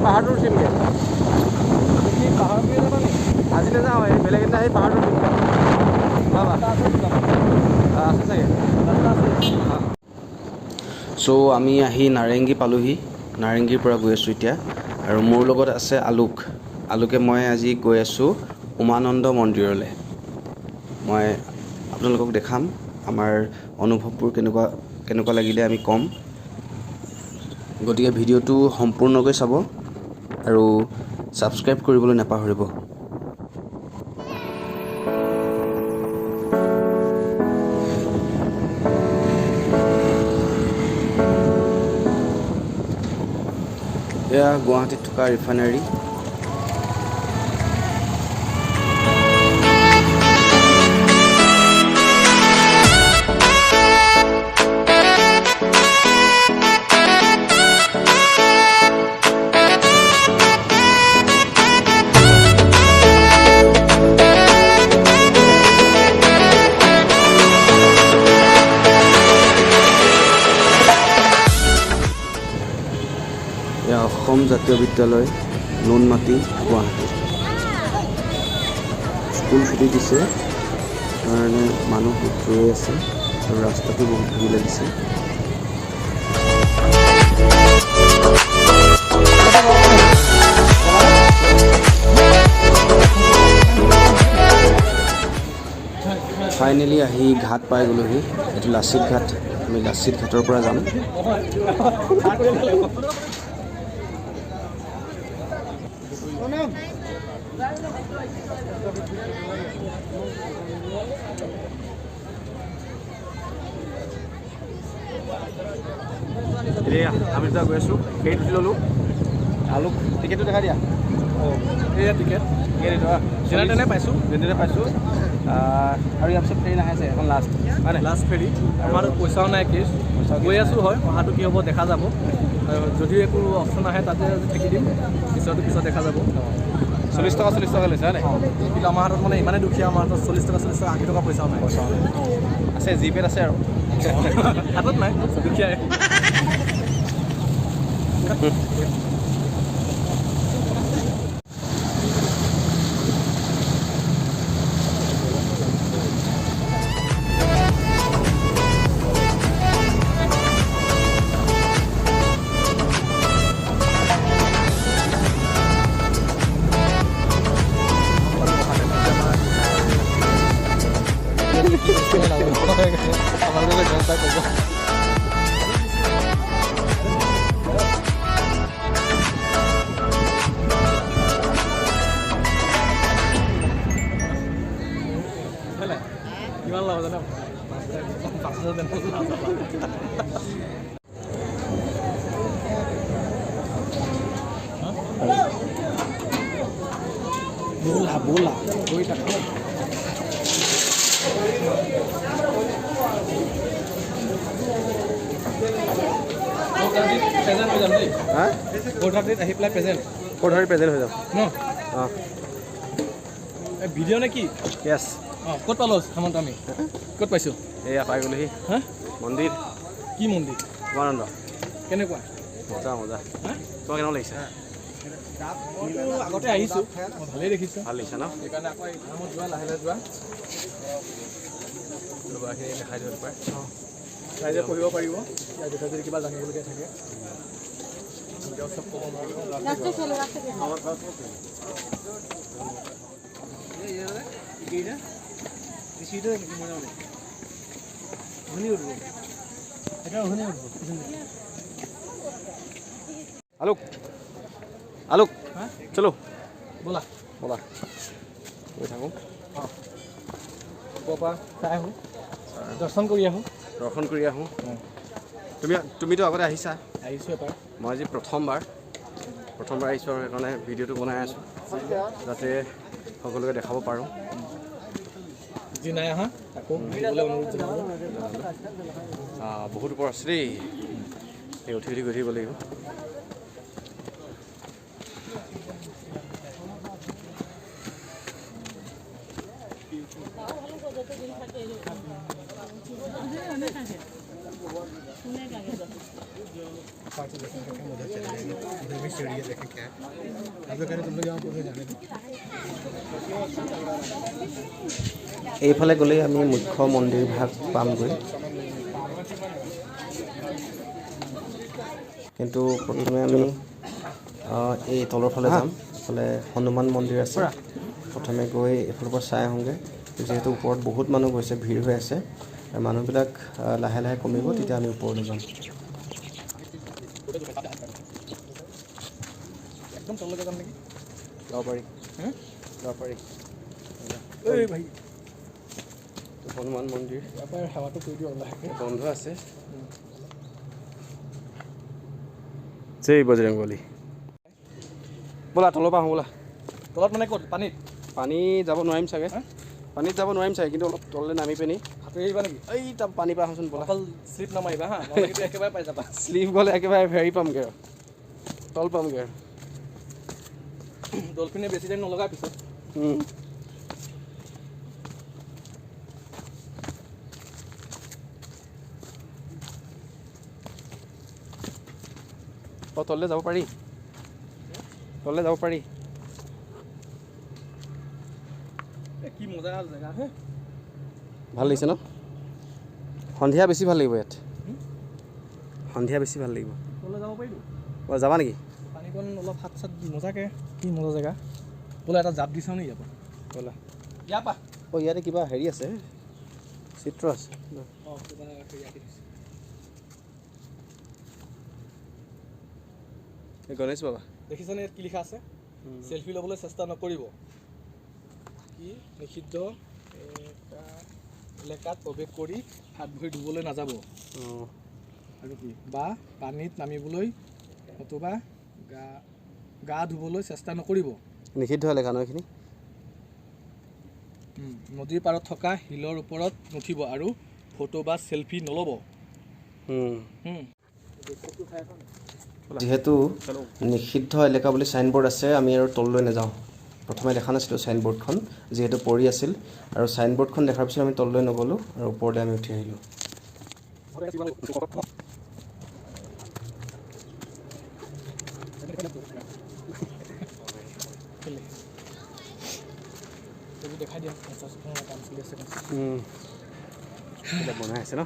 পাহাৰটো উঠিমগৈ আজি নাযাওঁ এই বেলেগ এদিনা সেই পাহাৰটো উঠিম আছে চাগে চ' আমি আহি নাৰেংগী পালোহি নাৰেংগীৰ পৰা গৈ আছোঁ এতিয়া আৰু মোৰ লগত আছে আলোকে মই আজি গৈ আছোঁ উমানন্দ মন্দিৰলৈ মই আপোনালোকক দেখাম আমাৰ অনুভৱবোৰ কেনেকুৱা লাগিলে আমি ক'ম গতিকে ভিডিঅ'টো সম্পূৰ্ণকৈ চাব আৰু ছাবস্ক্ৰাইব কৰিবলৈ নাপাহৰিব এয়া গুৱাহাটীত থকা ৰিফাইনাৰী এয়া অসম জাতীয় বিদ্যালয় নুনমাটি গুৱাহাটী স্কুল ছুটি দিছে কাৰণে মানুহ ৰৈ আছে আৰু ৰাস্তাটো বহুত ভিৰ লাগিছে ফাইনেলি আহি ঘাট পাই গ'লোহি এইটো লাচিত ঘাট আমি লাচিত ঘাটৰ পৰা যাম আমি দুটা গৈ আছোঁ গেট উঠি ল'লোঁ আলোক টিকেটটো দেখা দিয়া এয়া টিকেট যেনে তেনে পাইছোঁ আৰু ইয়াৰ পিছত ফেৰী নাহে আছে এখন লাষ্ট ফেৰী আমাৰ পইচাও নাই কেছ গৈ আছোঁ হয় অহাটো কি হ'ব দেখা যাব যদি একো অপশ্যন আহে তাতে থাকি দিম পিছত দেখা যাব 40 টকা লৈছে হয়নে কিন্তু আমাৰ হাতত মানে ইমানেই দুখীয়া আমাৰ হাতত 40 টকা 80 টকা পইচাও নাই আছে জিপেত আছে আৰু হাতত নাই দুখীয়াই কিমান লাভ জানো बोला कोई टक्कर प्रेजेंट हो जाम देই हां কোঠাটিত আহি প্লাই প্ৰেজেন্ট হৈ যাম ন ভিডিও নে কি यस ক'ত পালো হেমন্ত আমি ক'ত পাইছো এয়া পাই গ'লোহি হা মন্দিৰ কি মন্দিৰ উমানন্দ কেনেকুৱা মজা হা তোমাক কেনে লাগিছে আগতে আহিছো ভালেই দেখিছো ভাল লাগিছে ন সেইকাৰণে আকৌ নামত যোৱা লাহে যোৱা লবাখিনি দেখাই দিব পাৰে ৰাইজে পঢ়িব পাৰিব ইয়াৰ বিষয়ে যদি কিবা জানিবলগীয়া থাকে আলোক চলো বলা গৈ থাকোঁ চাই আহোঁ দৰ্শন কৰি আহোঁ তুমিতো আগতে আহিছোঁ এবাৰ মই আজি প্ৰথমবাৰ আহিছোঁ আৰু সেইকাৰণে ভিডিঅ'টো বনাই আছোঁ যাতে সকলোকে দেখাব পাৰোঁ যি নাই আহা আকৌ বহুত ওপৰ আছে দেই এই উঠি গৈ থাকিব লাগিব এইফালে গ'লে আমি মুখ্য মন্দিৰ ভাগ পামগৈ, কিন্তু প্ৰথমে আমি এই তলৰ ফালে যাম। এইফালে হনুমান মন্দিৰ আছে, প্ৰথমে গৈ এইফালৰ পৰা চাই আহোঁগৈ। যিহেতু ওপৰত বহুত মানুহ গৈছে, ভিৰ হৈ আছে, আৰু মানুহবিলাক লাহে লাহে কমিব, তেতিয়া আমি ওপৰলৈ যাম। একদম তললৈকে যাম নেকি? যাব পাৰি, যাব পাৰি। হনুমান মন্দিৰ ইয়াৰ পৰা সেৱাটো কৰি দিওঁ লাহেকৈ। বন্ধ আছে। জয় বজৰংবলী। ব'লা তলৰ পৰা আহোঁ ব'লা। তলত মানে ক'ত? পানীত? পানী যাব নোৱাৰিম চাগে, পানীত যাব নোৱাৰিম চাগে, কিন্তু অলপ তললৈ নামি পিনি সাঁতুৰি আহিবা নেকি? এই তাত পানী পৰা আহোঁচোন ব'লা। অকল শ্লিপ নামাৰিবা হা, নহ'লে কিন্তু একেবাৰে পাই যাবা। শ্লিপ গ'লে একেবাৰে হেৰি পামগৈ আৰু, তল পামগৈ আৰু। ডলফিনে বেছি টাইম নলগাৰ পিছত তললৈ যাব পাৰি, তললৈ যাব পাৰি। কি মজা জেগা হে, ভাল লাগিছে ন? সন্ধিয়া বেছি ভাল লাগিব ইয়াত, সন্ধিয়া বেছি ভাল লাগিব। তললৈ যাব পাৰিতো। অঁ যাবা নেকি? পানীকণ অলপ হাত চাত মজাকৈ, কি মজা জেগা। বোলে এটা জাপ দি চাওঁ নি ইয়াৰ পৰা? ব'লা। ইয়াৰ পৰা অঁ ইয়াতে কিবা হেৰি আছে, চিত্ৰ আছে। অঁ কিবা হেৰি আঁকি দিছে। গণেশ বাবা দেখিছেনে ইয়াত কি লিখা আছে? চেলফি ল'বলৈ চেষ্টা নকৰিব, কি নিষিদ্ধ এলেকাত প্ৰৱেশ কৰি হাত ভৰি ধুবলৈ নাযাব, আৰু কি বা পানীত নামিবলৈ নতুবা গা ধুবলৈ চেষ্টা নকৰিব। নিষিদ্ধ এলেকা ন এইখিনি? নদীৰ পাৰত থকা শিলৰ ওপৰত নুঠিব আৰু ফটো বা চেলফি নল'ব। যিহেতু নিষিদ্ধ এলেকা বুলি চাইনবোৰ্ড আছে, আমি আৰু তললৈ নাযাওঁ। প্ৰথমে দেখা নাছিলোঁ চাইনবোৰ্ডখন, যিহেতু পৰি আছিল, আৰু চাইনবোৰ্ডখন দেখাৰ পিছত আমি তললৈ নগ'লোঁ আৰু ওপৰলৈ আমি উঠি আহিলোঁ। দেখাই দিয়া বনাই আছে ন,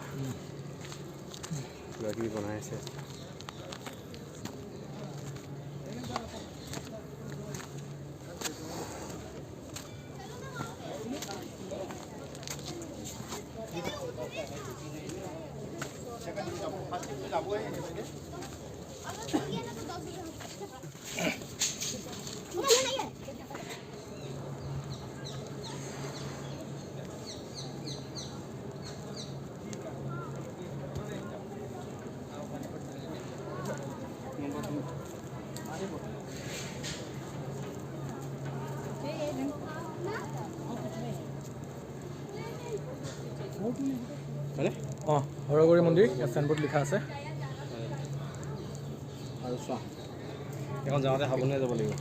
কিবা কিবি বনাই আছে। অঁ হৰগুৰি মন্দিৰ, ইয়াত চাইনবোৰ্ড লিখা আছে। আৰু চোৱা এখন যাওঁতে সাৱধানে যাব লাগিব।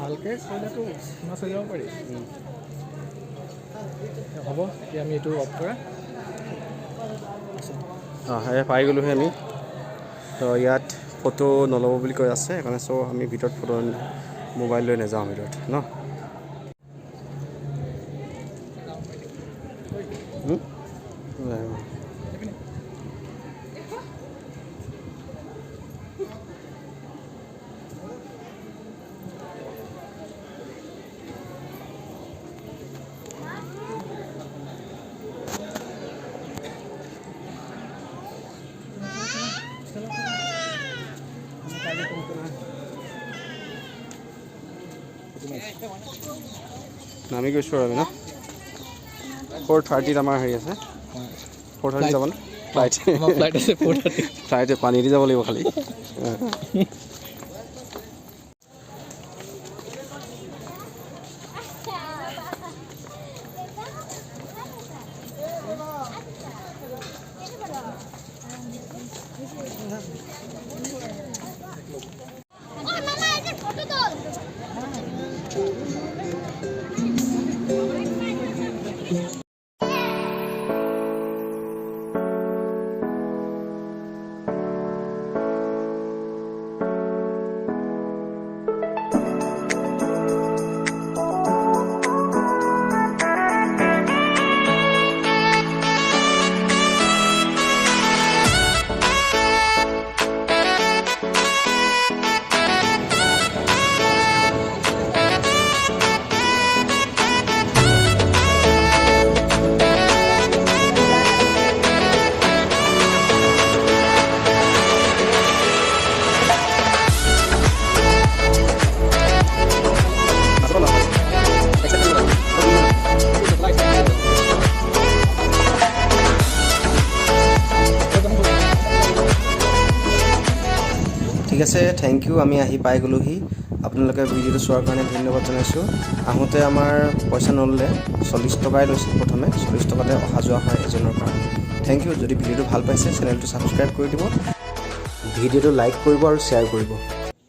ভালকৈ কৰিলেতো মাছ হৈ যাব পাৰি। হ'ব, এতিয়া আমি এইটো অফ কৰা। অঁ পাই গ'লোহি আমি। তো ইয়াত ফটো নল'ব বুলি কৈ আছে, সেইকাৰণে আমি ভিতৰত ফটো মোবাইল লৈ নাযাওঁ ভিতৰত ন। নামি গৈছোঁ আৰু আমি ন। 4:30 আমাৰ হেৰি আছে, 4:30 যাব ন ফ্লাইট। ফ্লাইট আছে 4:30। ফ্লাইটে পানী দি যাব লাগিব খালি। আছে, থেংক ইউ। আমি আহি পাই গ'লোহি। আপোনালোকে ভিডিঅ'টো চোৱাৰ কাৰণে ধন্যবাদ জনাইছোঁ। আহোঁতে আমাৰ পইচা নল'লে, 40 টকাই লৈছিল প্ৰথমে। 40 টকাতে অহা যোৱা হয় এজনৰ পৰা। Thank you. যদি ভিডিঅ'টো ভাল পাইছে চেনেলটো ছাবস্ক্ৰাইব কৰি দিব, ভিডিঅ'টো লাইক কৰিব আৰু শ্বেয়াৰ কৰিব।